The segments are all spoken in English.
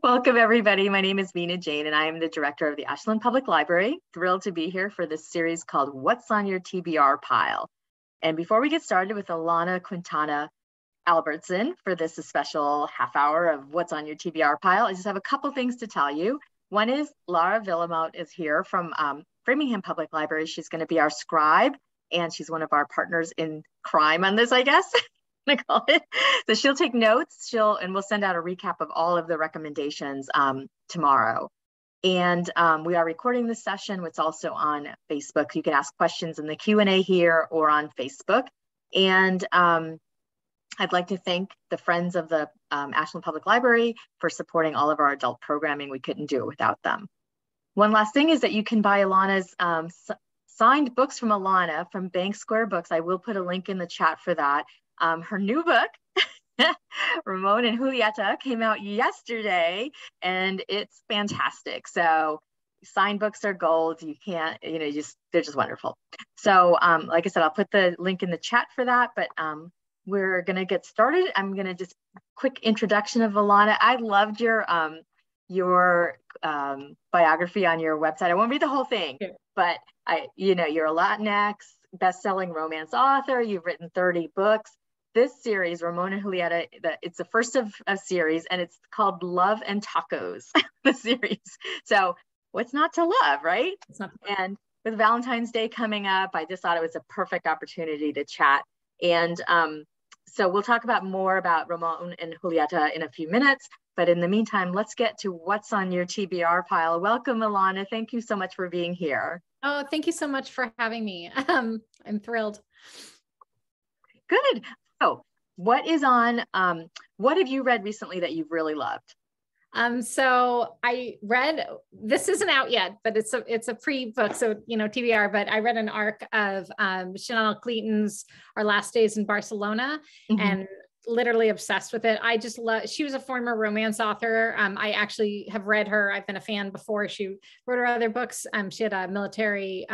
Welcome, everybody. My name is Mina Jane, and I am the director of the Ashland Public Library. Thrilled to be here for this series called What's on Your TBR Pile. And before we get started with Alana Quintana Albertson for this special half hour of What's on Your TBR Pile, I just have a couple things to tell you. One is Laura Villamot is here from Framingham Public Library. She's going to be our scribe, and she's one of our partners in crime on this, I guess. I call it. So she'll take notes, and we'll send out a recap of all of the recommendations tomorrow. And we are recording this session, which is also on Facebook. You can ask questions in the Q&A here or on Facebook. And I'd like to thank the Friends of the Ashland Public Library for supporting all of our adult programming. We couldn't do it without them. One last thing is that you can buy Alana's signed books from Alana from Bank Square Books. I will put a link in the chat for that. Her new book, Ramona and Julieta, came out yesterday, and it's fantastic. So signed books are gold. You can't, they're just wonderful. So like I said, I'll put the link in the chat for that, but we're going to get started. I'm going to just quick introduction of Alana. I loved your biography on your website. I won't read the whole thing, but you're a Latinx best-selling romance author. You've written 30 books. This series, Ramona and Julieta, it's the first of a series, and it's called Love and Tacos, the series. So what's not to love, right? And with Valentine's Day coming up, I just thought it was a perfect opportunity to chat. And so we'll talk more about Ramona and Julieta in a few minutes. But in the meantime, let's get to what's on your TBR pile. Welcome, Alana. Thank you so much for being here. Oh, thank you so much for having me. I'm thrilled. Good. So what have you read recently that you've really loved? So I read, this isn't out yet, but it's a pre-book, so, TBR, but I read an arc of Chanel Clayton's Our Last Days in Barcelona, and literally obsessed with it. I just love, she was a former romance author. I actually have read her. I've been a fan before. She wrote her other books. She had a military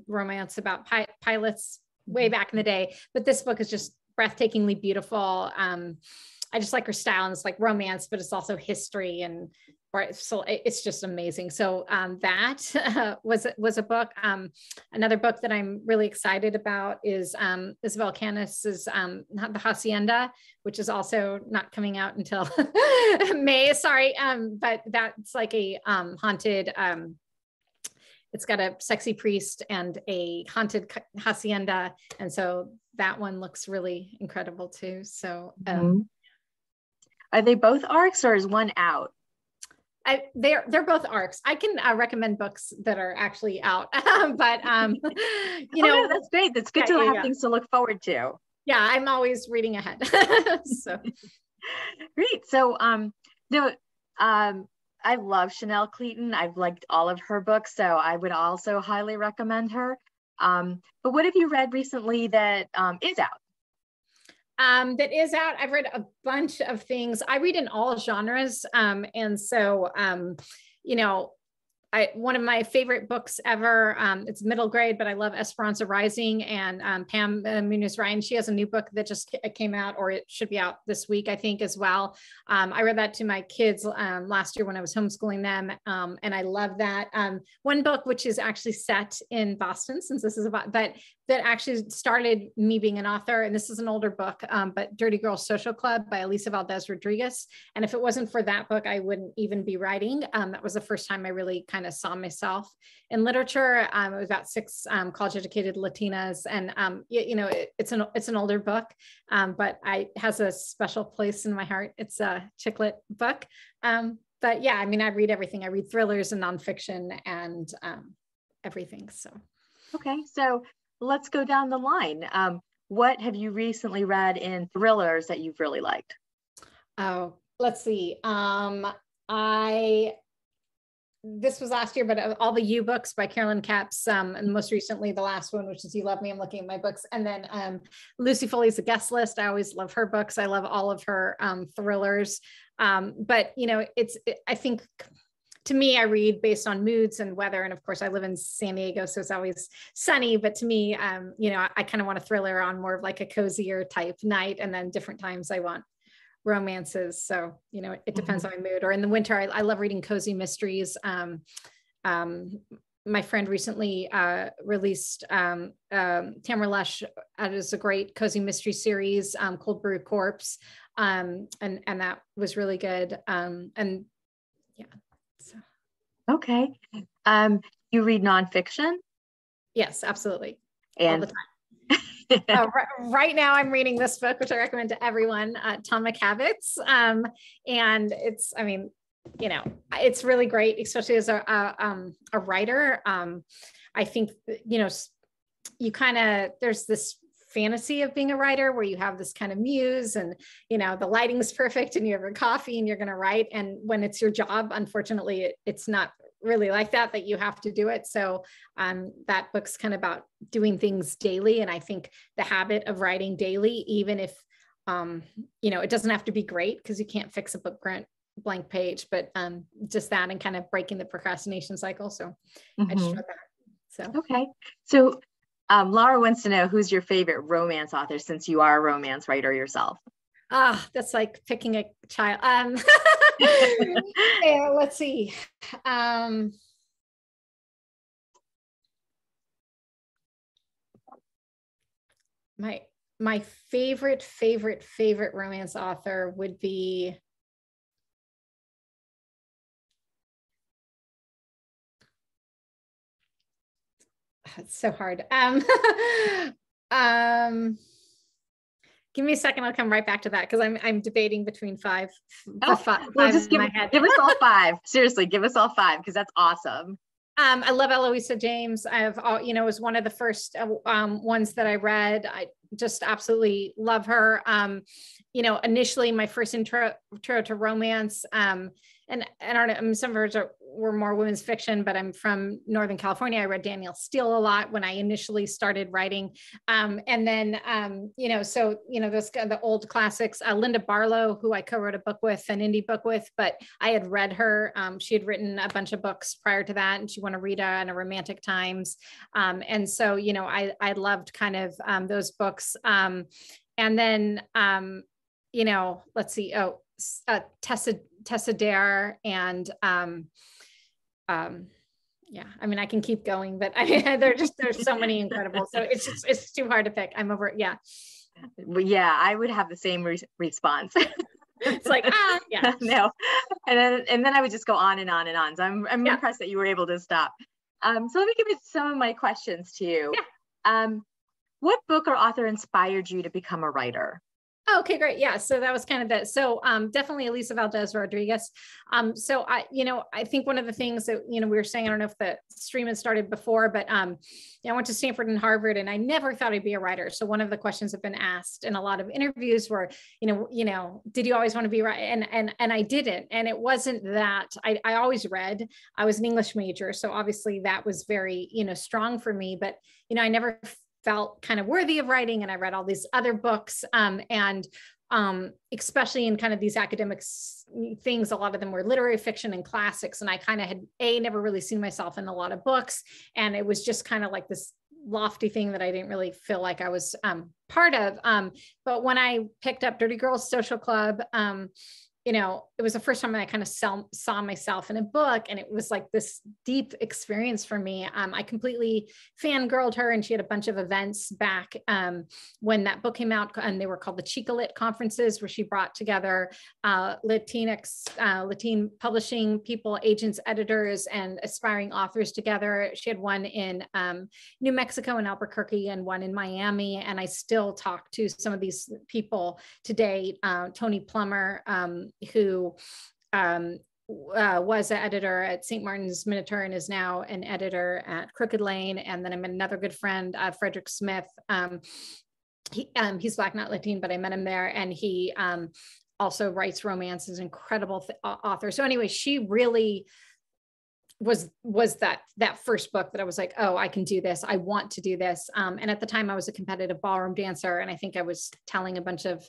romance about pilots way back in the day, but this book is just breathtakingly beautiful. I just like her style, and it's like romance, but it's also history, and so it's just amazing. So that was a book. Another book that I'm really excited about is Isabel Canis's The Hacienda, which is also not coming out until May. Sorry, but that's like a haunted. It's got a sexy priest and a haunted hacienda, and so that one looks really incredible too. So. Are they both arcs, or is one out? They're both arcs. I can recommend books that are actually out, but no, that's great. That's good to have things to look forward to. Yeah, I'm always reading ahead. So great. So I love Chanel Clayton. I've liked all of her books, so I would also highly recommend her. But what have you read recently that is out? That is out. I've read a bunch of things. I read in all genres. And so, one of my favorite books ever, it's middle grade, but I love Esperanza Rising, and Pam Munoz-Ryan. She has a new book that just came out, or it should be out this week, I think, as well. I read that to my kids last year when I was homeschooling them, and I love that. One book, which is actually set in Boston, since this is about, but that actually started me being an author, and this is an older book, but Dirty Girls Social Club by Elisa Valdez Rodriguez. And if it wasn't for that book, I wouldn't even be writing. That was the first time I really kind of saw myself in literature. It was about 6 college-educated Latinas, and it's an older book, but it has a special place in my heart. It's a chick lit book, but yeah, I mean, I read everything. I read thrillers and nonfiction and everything. So okay, so let's go down the line. What have you recently read in thrillers that you've really liked? Oh, let's see. This was last year, but all the You books by Carolyn Capps, and most recently the last one, which is You Love Me, I'm looking at my books. And then Lucy Foley's The Guest List. I always love her books. I love all of her thrillers. But I think, to me, I read based on moods and weather. And of course I live in San Diego, so it's always sunny, but to me, I kind of want a thriller on more of like a cozier type night. And then different times I want romances. So, you know, it depends on my mood. Or in the winter, I love reading cozy mysteries. My friend recently released Tamara Lush as a great cozy mystery series, Cold Brew Corpse, and that was really good. And yeah. So. Okay. You read nonfiction? Yes, absolutely. And all the time. Right now I'm reading this book, which I recommend to everyone, Tom McCavitt's. And it's, I mean, you know, it's really great, especially as a writer. I think, you know, you kind of, there's this fantasy of being a writer where you have this kind of muse and, you know, the lighting's perfect and you have your coffee and you're going to write. And when it's your job, unfortunately, it's not really like that you have to do it. So that book's kind of about doing things daily. And I think the habit of writing daily, even if, you know, it doesn't have to be great because you can't fix a book blank page, but just that and kind of breaking the procrastination cycle. So I just read that. So okay. So Laura wants to know, who's your favorite romance author, since you are a romance writer yourself? That's like picking a child. Yeah, let's see. My favorite romance author would be, it's so hard. Give me a second. I'll come right back to that because I'm debating between five. Well, just give us all five. Seriously, give us all five because that's awesome. I love Eloisa James. You know, was one of the first ones that I read. I just absolutely love her. You know, initially my first intro to romance, and some of hers were more women's fiction, but I'm from Northern California. I read Danielle Steele a lot when I initially started writing. And then, you know, so, you know, the old classics, Linda Barlow, who I co-wrote a book with, an indie book with, but I had read her. She had written a bunch of books prior to that, and she won a Rita and a Romantic Times. And so, you know, I loved kind of those books. And then, you know, let's see, Tessa Dare and yeah, I mean, I can keep going, but there's so many incredible. So it's too hard to pick. I'm over it. Yeah. Well, yeah, I would have the same response. It's like, yeah. No. And then I would just go on and on and on. So I'm impressed that you were able to stop. So let me give you some of my questions to you. Yeah. What book or author inspired you to become a writer? Oh, okay, great. Yeah. So that was kind of So definitely Elisa Valdez Rodriguez. So I think one of the things that, you know, we were saying, I don't know if the stream had started before, but I went to Stanford and Harvard and I never thought I'd be a writer. So one of the questions have been asked in a lot of interviews were, you know, did you always want to be right? And I didn't. And it wasn't that I always read. I was an English major. So obviously that was very, you know, strong for me, but, you know, I never felt kind of worthy of writing. And I read all these other books and especially in kind of these academic things, a lot of them were literary fiction and classics. And I kind of had never really seen myself in a lot of books. And it was just kind of like this lofty thing that I didn't really feel like I was part of. But when I picked up Dirty Girls Social Club, you know, it was the first time I kind of saw myself in a book, and it was like this deep experience for me. I completely fangirled her, and she had a bunch of events back when that book came out, and they were called the Chica Lit conferences, where she brought together Latin publishing people, agents, editors, and aspiring authors together. She had one in New Mexico and Albuquerque and one in Miami. And I still talk to some of these people today. Tony Plummer, who was an editor at St. Martin's Minotaur and is now an editor at Crooked Lane. And then I met another good friend, Frederick Smith. He's Black, not Latin, but I met him there. And he also writes romance, is an incredible author. So anyway, she really was that first book that I was like, oh, I can do this. I want to do this. And at the time I was a competitive ballroom dancer. And I think I was telling a bunch of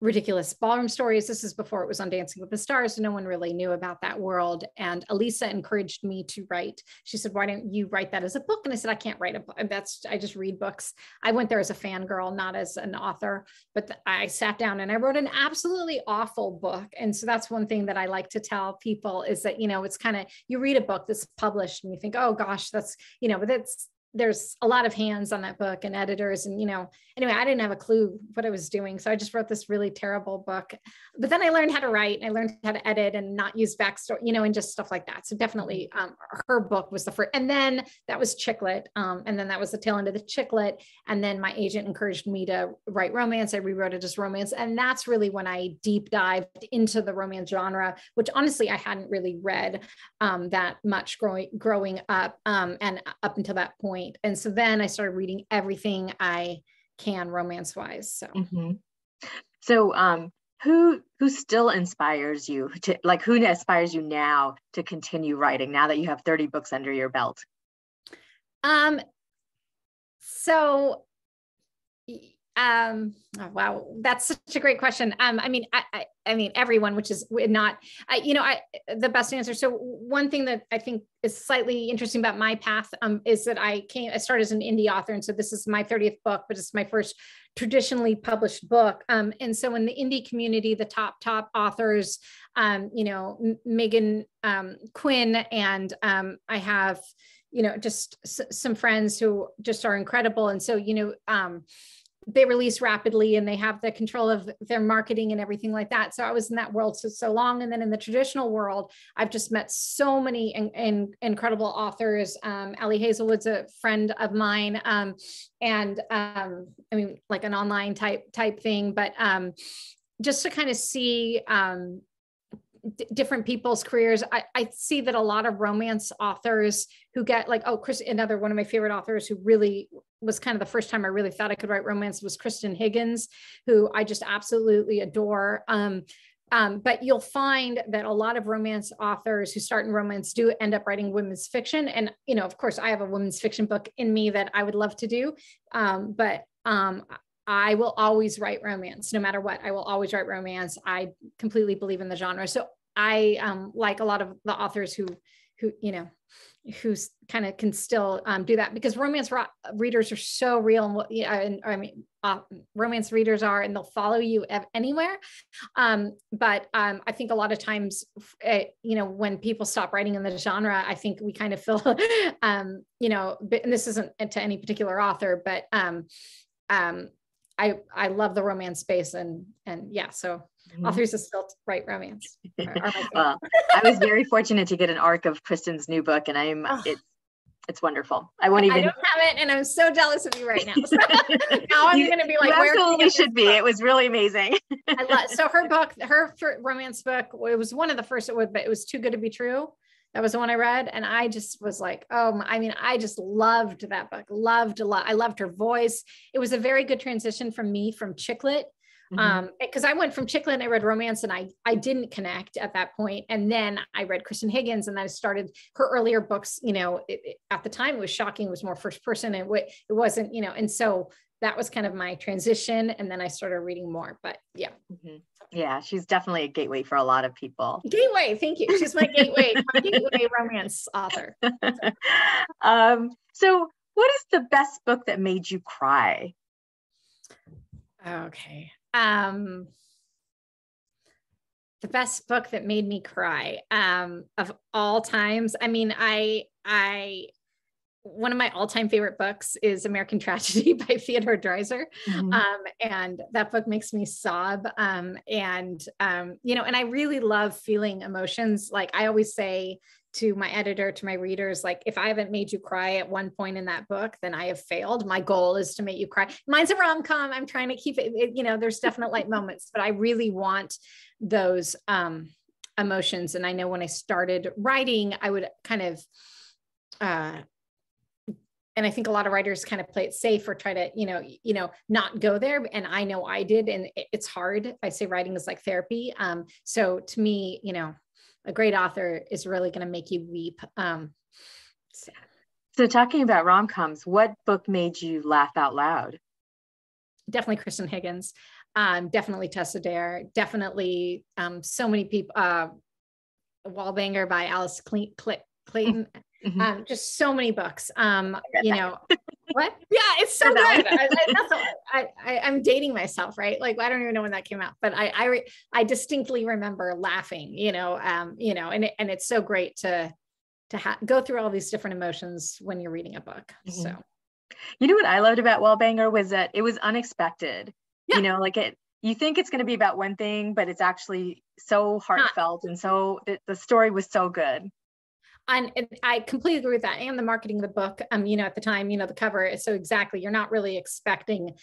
Ridiculous Ballroom Stories. This is before it was on Dancing with the Stars, so no one really knew about that world. And Elisa encouraged me to write. She said, why don't you write that as a book? And I said, I can't write a book. I just read books. I went there as a fangirl, not as an author, but I sat down and I wrote an absolutely awful book. And so that's one thing that I like to tell people is that, it's kind of, you read a book that's published and you think, oh gosh, that's, but there's a lot of hands on that book and editors and, anyway, I didn't have a clue what I was doing. So I just wrote this really terrible book, but then I learned how to write and I learned how to edit and not use backstory, and just stuff like that. So definitely her book was the first, and then that was Chick Lit. And then that was the tail end of the Chick Lit. And then my agent encouraged me to write romance. I rewrote it as romance. And that's really when I deep dived into the romance genre, which honestly, I hadn't really read that much growing up and up until that point. And so then I started reading everything I can romance wise. So, so who still inspires you to who inspires you now to continue writing now that you have 30 books under your belt? Oh, wow, that's such a great question. I mean, everyone, which is not, the best answer. So one thing that I think is slightly interesting about my path is that I started as an indie author. And so this is my 30th book, but it's my first traditionally published book. And so in the indie community, the top authors, Megan Quinn, and I have, just some friends who just are incredible. And so, they release rapidly and they have the control of their marketing and everything like that. So I was in that world so long. And then in the traditional world, I've just met so many incredible authors. Allie Hazelwood's a friend of mine. Like an online type thing, but just to kind of see different people's careers. I see that a lot of romance authors who get another one of my favorite authors who really was kind of the first time I really thought I could write romance was Kristen Higgins, who I just absolutely adore. But you'll find that a lot of romance authors who start in romance do end up writing women's fiction. And, of course I have a women's fiction book in me that I would love to do. But I will always write romance, no matter what. I will always write romance. I completely believe in the genre. So I like a lot of the authors who kind of can still do that, because romance readers are so real. Romance readers are, and they'll follow you anywhere. But I think a lot of times, when people stop writing in the genre, I think we kind of feel, and this isn't to any particular author, but I love the romance space and yeah, so authors that still write romance. Well, I was very fortunate to get an arc of Kristen's new book, and it's wonderful. I don't have it, and I'm so jealous of you right now. So now I'm going to be like, where absolutely should be. It was really amazing. So her romance book, it was one of the first, but it was Too Good to Be True. That was the one I read. And I just was like, I just loved that book. I loved her voice. It was a very good transition from Chick Lit. Because I went from Chick Lit and I read romance, and I didn't connect at that point. And then I read Kristen Higgins, and I started her earlier books, at the time it was shocking. It was more first person, and it wasn't, and so that was kind of my transition. And then I started reading more, but yeah. Yeah, she's definitely a gateway for a lot of people. Gateway, thank you. She's my gateway romance author. So what is the best book that made you cry? Okay. The best book that made me cry of all times. One of my all-time favorite books is American Tragedy by Theodore Dreiser. And that book makes me sob. And I really love feeling emotions. Like I always say to my editor, to my readers, like, if I haven't made you cry at one point in that book, then I have failed. My goal is to make you cry. Mine's a rom-com. I'm trying to keep it, there's definite light moments, but I really want those emotions. And I know when I started writing, I would kind of, and I think a lot of writers kind of play it safe or try to, not go there. And I know I did, and it's hard. I say writing is like therapy. So to me, a great author is really going to make you weep. So talking about rom-coms, what book made you laugh out loud? Definitely Kristen Higgins. Definitely Tessa Dare, definitely so many people, Wallbanger by Alice Clayton. Mm-hmm. Just so many books. You know, what? Yeah, it's so good. I'm dating myself, right? Like, I don't even know when that came out, but I distinctly remember laughing, you know, and it's so great to go through all these different emotions when you're reading a book. Mm-hmm. So, you know what I loved about Wallbanger was that it was unexpected. Yeah. You know, like you think it's going to be about one thing, but it's actually so heartfelt, and so the story was so good. And I completely agree with that. And the marketing of the book, you know, at the time, you know, the cover is so exactly, you're not really expecting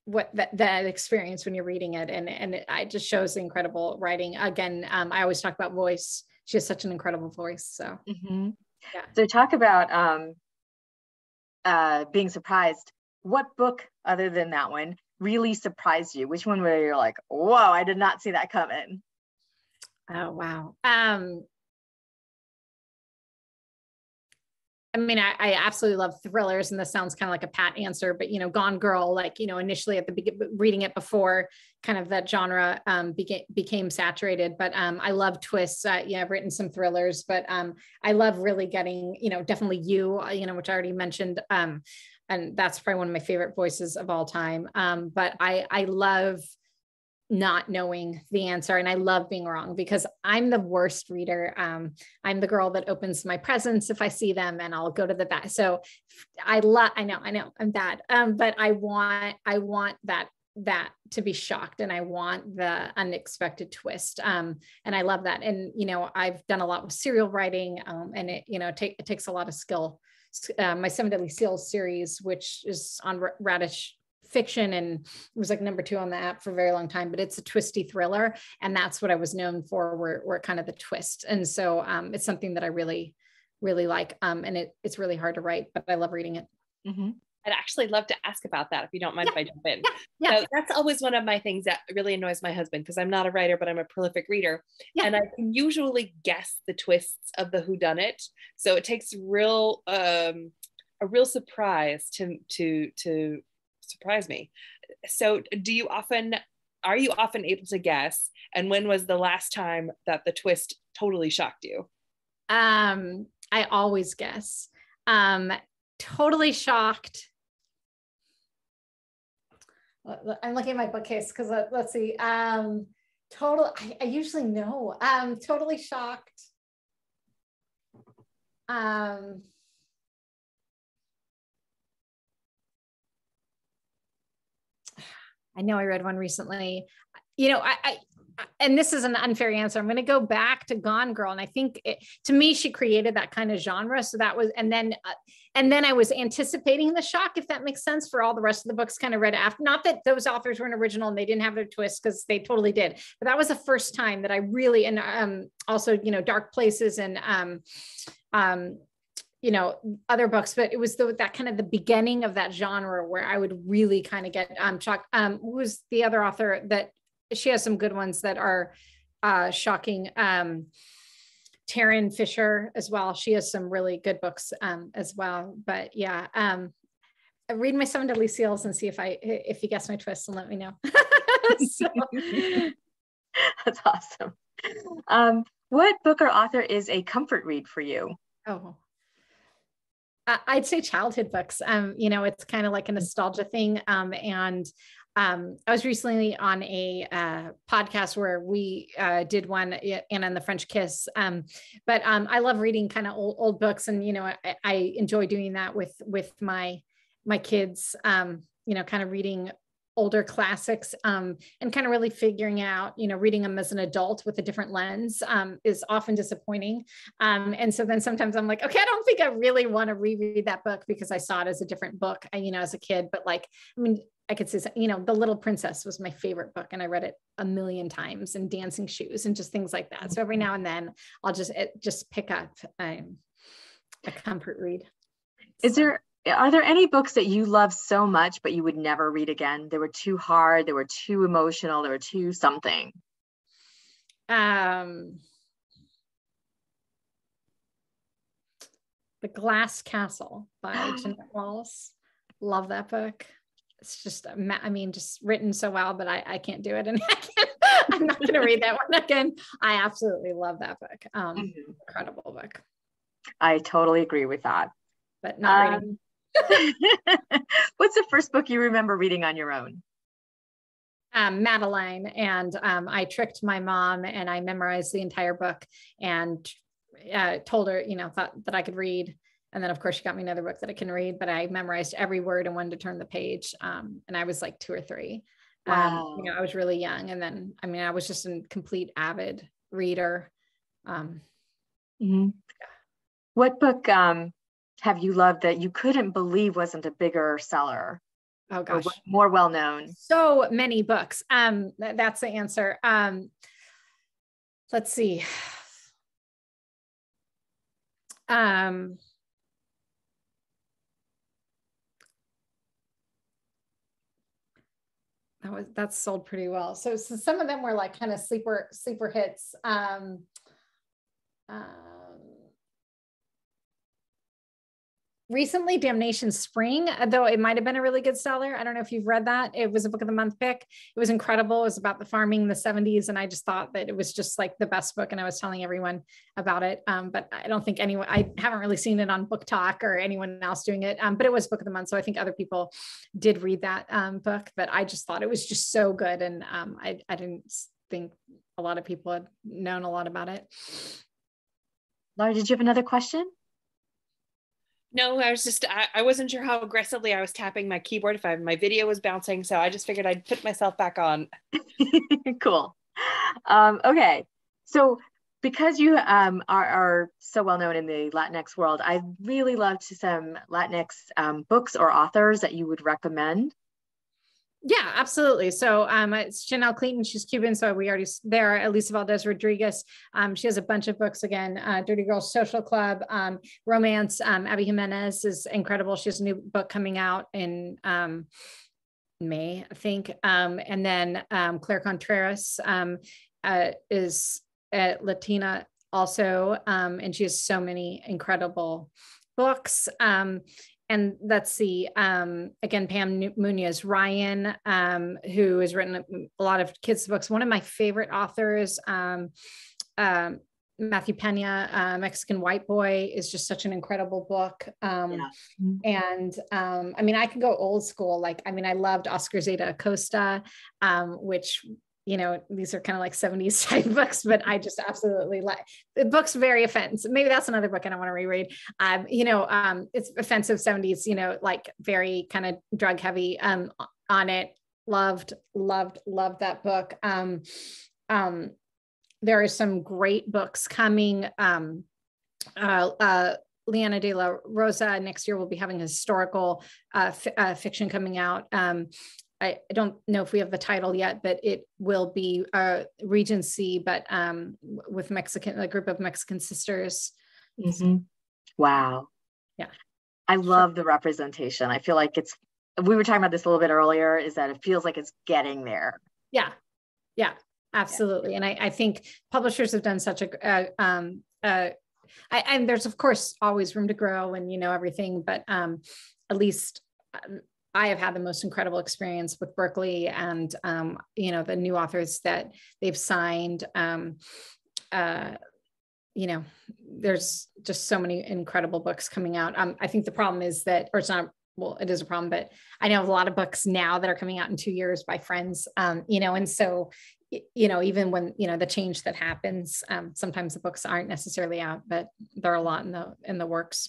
what that experience when you're reading it. And it just shows the incredible writing. Again, I always talk about voice. She has such an incredible voice. So, yeah. So talk about being surprised. What book other than that one really surprised you? Which one where you're like, whoa, I did not see that coming? Oh, wow. I mean, I absolutely love thrillers, and this sounds kind of like a pat answer, but, you know, Gone Girl, like, you know, initially at the beginning, reading it before kind of that genre became saturated, but I love twists. Yeah, I've written some thrillers, but I love really getting, you know, definitely You, you know, which I already mentioned, and that's probably one of my favorite voices of all time. But I love not knowing the answer. And I love being wrong because I'm the worst reader. I'm the girl that opens my presents if I see them, and I'll go to the back. So I know I'm bad. But I want that to be shocked, and I want the unexpected twist. And I love that. And, you know, I've done a lot with serial writing, and it, you know, it takes a lot of skill. My 7 Deadly Seals series, which is on Radish Fiction, and it was like #2 on the app for a very long time, but it's a twisty thriller, and that's what I was known for, were kind of the twist. And so it's something that I really, really like, and it's really hard to write, but I love reading it. I'd actually love to ask about that, if you don't mind if I jump in. Yeah. So that's always one of my things that really annoys my husband, because I'm not a writer, but I'm a prolific reader. Yeah. And I can usually guess the twists of the whodunit. So it takes a real surprise to surprise me. So are you often able to guess? And when was the last time that the twist totally shocked you? I always guess. Totally shocked. I'm looking at my bookcase because let's see. I usually know. Totally shocked. I know I read one recently. You know, and this is an unfair answer. I'm going to go back to Gone Girl. And I think to me, she created that kind of genre. So that was, and then I was anticipating the shock, if that makes sense, for all the rest of the books kind of read after. Not that those authors weren't original and they didn't have their twists, because they totally did. But that was the first time that I really, and also, you know, Dark Places and, you know, other books, but it was that kind of the beginning of that genre where I would really kind of get shocked. Who was the other author that she has some good ones that are shocking? Taryn Fisher as well. She has some really good books as well. But yeah, read my 7 Deadly Seals and see if you guess my twist, and let me know. So. That's awesome. What book or author is a comfort read for you? Oh, I'd say childhood books. You know, it's kind of like a nostalgia thing. And I was recently on a podcast where we did one, Anna and the French Kiss. But I love reading kind of old books, and, you know, I enjoy doing that with my kids. You know, kind of reading older classics, and kind of really figuring out, you know, reading them as an adult with a different lens is often disappointing. And so then sometimes I'm like, okay, I don't think I really want to reread that book because I saw it as a different book, you know, as a kid. But like, I mean, I could say, you know, The Little Princess was my favorite book, and I read it a million times, and Dancing Shoes and just things like that. So every now and then I'll just pick up a comfort read. Are there any books that you love so much, but you would never read again? They were too hard, they were too emotional, they were too something. The Glass Castle by Jeanette Wallace. Love that book. it's just, I mean, just written so well, but I can't do it. And I'm not going to read that one again. I absolutely love that book. Incredible book. I totally agree with that. But not reading. What's the first book you remember reading on your own? Madeline. And I tricked my mom and I memorized the entire book and told her, thought that I could read. And then of course she got me another book that I can read, but I memorized every word and when to turn the page. And I was like 2 or 3. Wow. I was really young. And then, I was just a complete avid reader. What book have you loved that you couldn't believe wasn't a bigger seller? Oh gosh, more well-known? So many books. That's the answer. Let's see. That's sold pretty well. So some of them were like kind of sleeper hits. Recently, Damnation Spring, though it might have been a really good seller. I don't know if you've read that. It was a book of the month pick. It was incredible. It was about the farming in the 70s. And I just thought that it was just like the best book. And I was telling everyone about it. But I don't think I haven't really seen it on Book Talk or anyone else doing it. But it was book of the month. So I think other people did read that book, but I just thought it was just so good. And I didn't think a lot of people had known a lot about it. Laura, did you have another question? No, I wasn't sure how aggressively I was tapping my keyboard if my video was bouncing. So I just figured I'd put myself back on. Cool. Okay. So because you are so well known in the Latinx world, I'd really love to some Latinx books or authors that you would recommend. Yeah, absolutely. So it's Chanel Clayton. She's Cuban. So we already there. Elisa Valdez Rodriguez. She has a bunch of books again. Dirty Girls Social Club, Romance. Abby Jimenez is incredible. She has a new book coming out in May, I think. And then Claire Contreras is Latina also. And she has so many incredible books. And let's see, again, Pam Munoz Ryan, who has written a lot of kids' books. One of my favorite authors, Matthew Pena, Mexican White Boy, is just such an incredible book. And I could go old school. I loved Oscar Zeta Acosta, which, these are kind of like 70s type books, but I just absolutely like the book's very offensive. Maybe that's another book I don't want to reread. It's offensive 70s, like very kind of drug heavy on it. Loved that book. There are some great books coming. Liana de la Rosa next year will be having a historical fiction coming out. I don't know if we have the title yet, but it will be Regency, but with a group of Mexican sisters. Wow. Yeah. I love the representation. I feel like we were talking about this a little bit earlier, is that it feels like it's getting there. Yeah. Yeah, absolutely. And I think publishers have done such and there's of course always room to grow and, everything, but at least I have had the most incredible experience with Berkeley and, the new authors that they've signed. There's just so many incredible books coming out. I think the problem is that, or it's not, well, it is a problem, but I know of a lot of books now that are coming out in 2 years by friends, and so, even when, the change that happens, sometimes the books aren't necessarily out, but there are a lot in the works.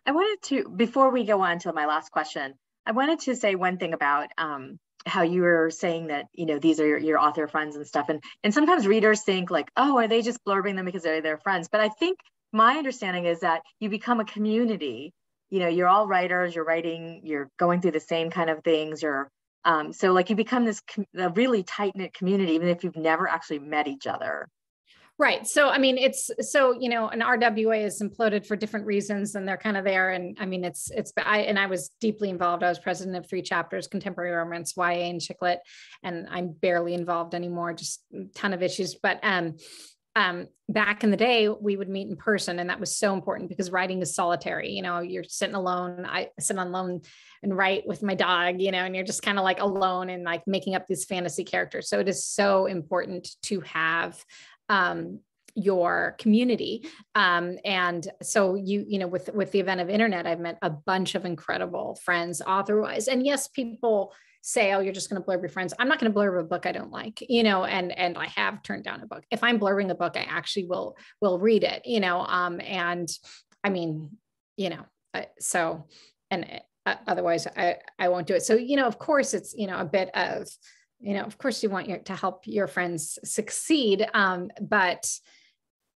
I wanted to, before we go on to my last question, I wanted to say one thing about how you were saying that, these are your author friends and stuff. And sometimes readers think like, oh, are they just blurbing them because they're their friends? But I think my understanding is that you become a community. You're all writers, you're writing, you're going through the same kind of things. So like you become a really tight-knit community, even if you've never actually met each other. Right. So, it's so, an RWA is imploded for different reasons and they're kind of there. And I was deeply involved. I was president of 3 chapters, contemporary romance, YA and chick lit, and I'm barely involved anymore, just a ton of issues. But back in the day, we would meet in person, and that was so important because writing is solitary. You know, you're sitting alone. I sit alone and write with my dog, you know, and you're just kind of like alone and like making up these fantasy characters. So it is so important to have your community. And so you know, with the event of internet, I've met a bunch of incredible friends author-wise. And yes, people say, oh, you're just going to blurb your friends. I'm not going to blurb a book I don't like, you know, and I have turned down a book. If I'm blurbing a book, I actually will read it, you know, and I mean, you know, otherwise I won't do it. So, you know, of course it's, you know, a bit of, you know, of course you want to help your friends succeed. But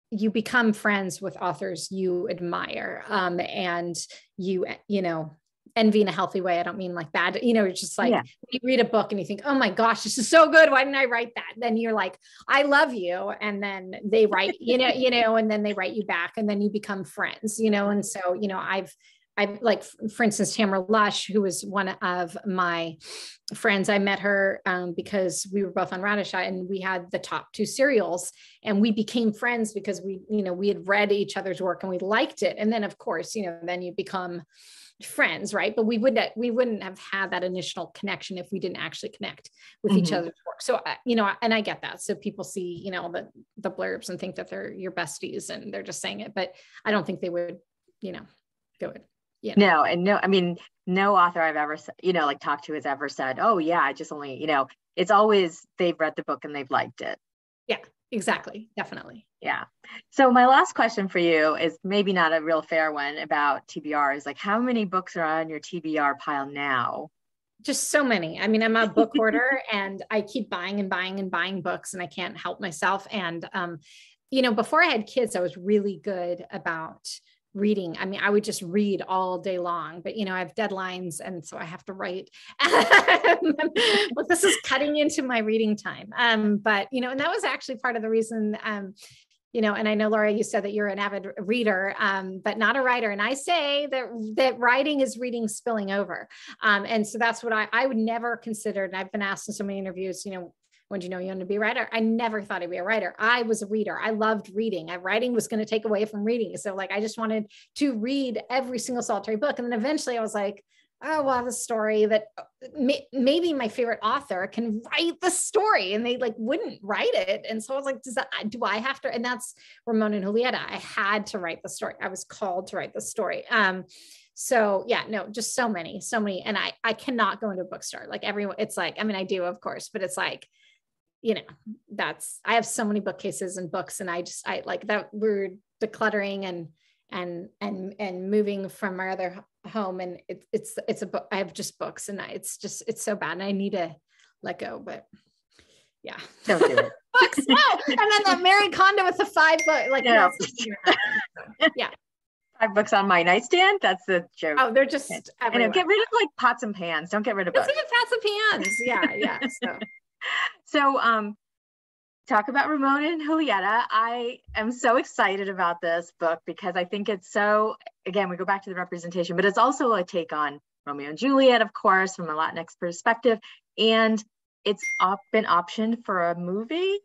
you become friends with authors you admire, and you know, envy in a healthy way. I don't mean like bad, you know, it's just like, you read a book and you think, oh my gosh, this is so good. Why didn't I write that? Then you're like, I love you. And then they write, you know, and then they write you back, and then you become friends, you know? And so, you know, I've like, for instance, Tamara Lush, who was one of my friends, I met her because we were both on Radisha, and we had the top 2 serials, and we became friends because we, you know, we had read each other's work and we liked it. And then of course, you know, then you become friends, right? But we wouldn't have had that initial connection if we didn't actually connect with each other's work. So, you know, and I get that. So people see, you know, the blurbs and think that they're your besties and they're just saying it, but I don't think they would, you know, do it. Yeah. No, and no, I mean, no author I've ever, you know, like talked to has ever said, oh yeah, I just only, you know, it's always they've read the book and they've liked it. Yeah, exactly. Definitely. Yeah. So my last question for you is maybe not a real fair one about TBR, is like, how many books are on your TBR pile now? Just so many. I mean, I'm a book hoarder and I keep buying and buying and buying books, and I can't help myself. And, you know, before I had kids, I was really good about reading. I mean, I would just read all day long, but you know, I have deadlines, and so I have to write. But this is cutting into my reading time. But you know, and that was actually part of the reason, you know, and I know, Laura, you said that you're an avid reader, but not a writer. And I say that writing is reading spilling over. And so that's what I would never consider. And I've been asked in so many interviews, you know, when do you know you want to be a writer? I never thought I'd be a writer. I was a reader. I loved reading. Writing was going to take away from reading. So like, I just wanted to read every single solitary book. And then eventually I was like, oh, well, the story that maybe my favorite author can write the story, and they like wouldn't write it. And so I was like, do I have to? And that's Ramona and Julieta. I had to write the story. I was called to write the story. So yeah, no, just so many. And I cannot go into a bookstore. Like everyone, it's like, I mean, I do, of course, but it's like, you know, I have so many bookcases and books, and I like that we're decluttering and moving from my other home, and it's a book. I have just books, and it's so bad, and I need to let go, but yeah. Don't do it. Books, no. And then that Mary Kondo with the 5 books, like, yeah. Yeah. 5 books on my nightstand. That's the joke. Oh, they're just everywhere. Get rid of like pots and pans. Don't get rid of books. Even pots and pans. Yeah. So, talk about Ramona and Julieta. I am so excited about this book because I think it's so, again, we go back to the representation, but it's also a take on Romeo and Juliet, of course, from a Latinx perspective. And it's been optioned for a movie.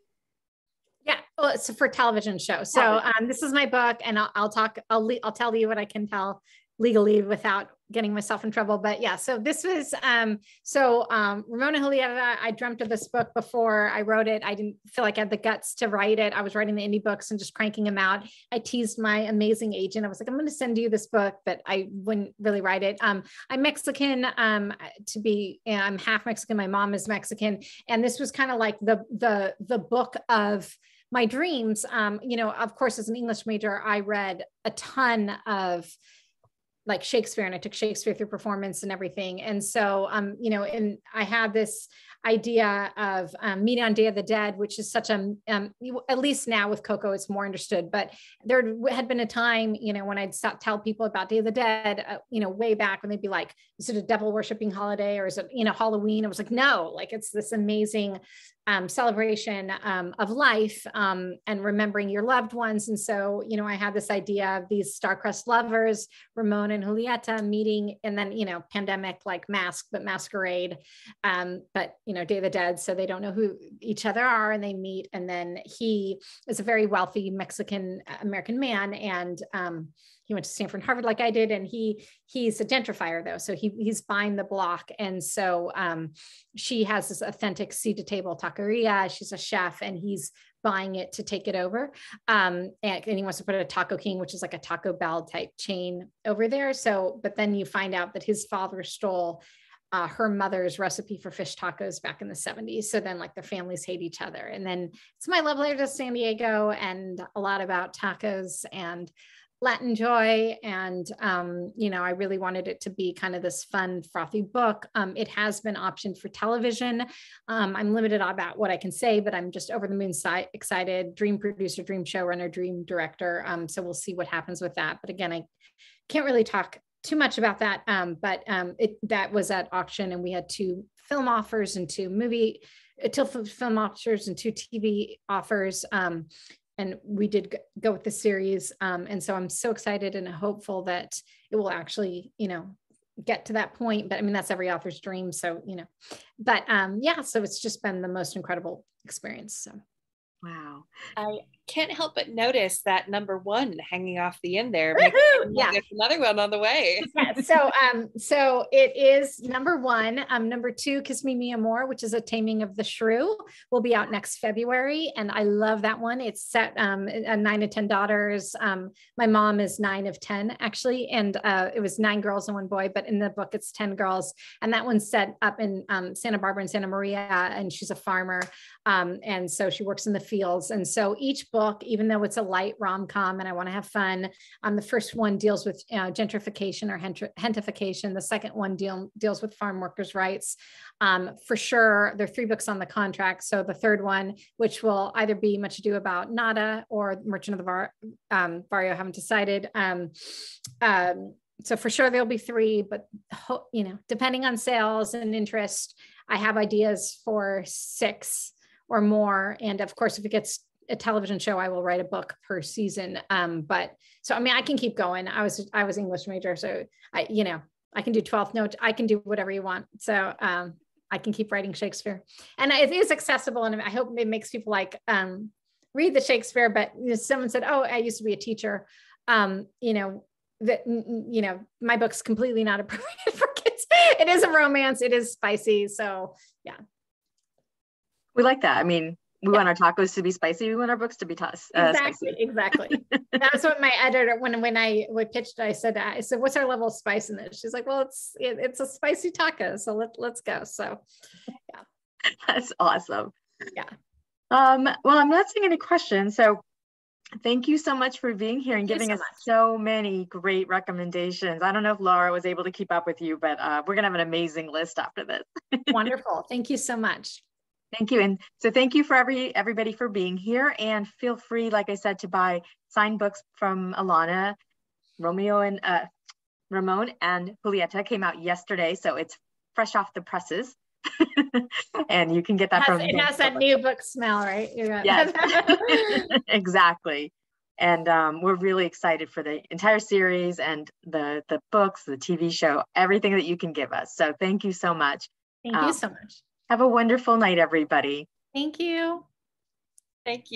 Yeah, well, it's for a television show. So this is my book, and I'll tell you what I can tell legally without getting myself in trouble. But yeah, so this was, Ramona and Julieta, I dreamt of this book before I wrote it. I didn't feel like I had the guts to write it. I was writing the indie books and just cranking them out. I teased my amazing agent. I was like, I'm going to send you this book, but I wouldn't really write it. I'm Mexican, I'm half Mexican. My mom is Mexican. And this was kind of like the book of my dreams. You know, of course, as an English major, I read a ton of like Shakespeare, and I took Shakespeare through performance and everything. And so, you know, and I had this idea of Meeting on Day of the Dead, which is such a, at least now with Coco, it's more understood, but there had been a time, you know, when I'd tell people about Day of the Dead, you know, way back when they'd be like, is it a devil worshiping holiday, or is it, you know, Halloween? I was like, no, like it's this amazing celebration of life and remembering your loved ones. And so, you know, I had this idea of these star-crossed lovers, Ramona and Julieta, meeting, and then, you know, pandemic, like masquerade, but, you know, Day of the Dead. So they don't know who each other are, and they meet. And then he is a very wealthy Mexican American man. And he went to Stanford and Harvard like I did. And he's a gentrifier though. So he's buying the block. And so she has this authentic seat to table taqueria. She's a chef, and he's buying it to take it over. And he wants to put a Taco King, which is like a Taco Bell type chain over there. So, but then you find out that his father stole her mother's recipe for fish tacos back in the 70s. So then like the families hate each other. And then it's my love letter to San Diego, and a lot about tacos and Latin joy. And, you know, I really wanted it to be kind of this fun, frothy book. It has been optioned for television. I'm limited about what I can say, but I'm just over the moon excited. Dream producer, dream showrunner, dream director. So we'll see what happens with that. But again, I can't really talk too much about that. But that was at auction, and we had 2 film offers and 2 film offers and 2 TV offers. And we did go with the series. And so I'm so excited and hopeful that it will actually, you know, get to that point. But I mean, that's every author's dream. So, you know, but yeah, so it's just been the most incredible experience. So. Wow. I can't help but notice that number 1 hanging off the end there. Yeah. There's another one on the way. Yeah. So it is number 1. Number 2, Kiss Me, Mi Amor, which is a taming of the shrew, will be out next February. And I love that one. It's set 9 of 10 daughters. My mom is 9 of 10 actually. And it was 9 girls and 1 boy, but in the book it's 10 girls. And that one's set up in Santa Barbara and Santa Maria. And she's a farmer. And so she works in the fields. And so each book, even though it's a light rom-com and I want to have fun, the first one deals with gentrification or gentrification. The second one deals with farm workers' rights. For sure, there are 3 books on the contract. So the third one, which will either be Much Ado About Nada or Merchant of the Barrio, haven't decided. So for sure there'll be 3, but you know, depending on sales and interest, I have ideas for 6 or more. And of course, if it gets a television show, I will write a book per season. But so, I mean, I can keep going. I was English major. So I can do 12th note. I can do whatever you want. So I can keep writing Shakespeare, and it is accessible. And I hope it makes people like read the Shakespeare. But you know, someone said, oh, I used to be a teacher. My book's completely not appropriate for kids. It is a romance. It is spicy. So yeah. We like that. I mean, we want our tacos to be spicy. We want our books to be spicy. Exactly. That's what my editor, when I pitched, I said, what's our level of spice in this? She's like, well, it's a spicy taco. So let's go. So yeah. That's awesome. Yeah. Well, I'm not seeing any questions. So thank you so much for being here and giving us so many great recommendations. I don't know if Laura was able to keep up with you, but we're going to have an amazing list after this. Wonderful. Thank you so much. Thank you. And so thank you for everybody for being here, and feel free, like I said, to buy signed books from Alana. Ramon and Julieta came out yesterday, so it's fresh off the presses. And you can get that it has that new book smell, right? Yes, exactly. And we're really excited for the entire series and the books, the TV show, everything that you can give us. So thank you so much. Thank you so much. Have a wonderful night, everybody. Thank you. Thank you.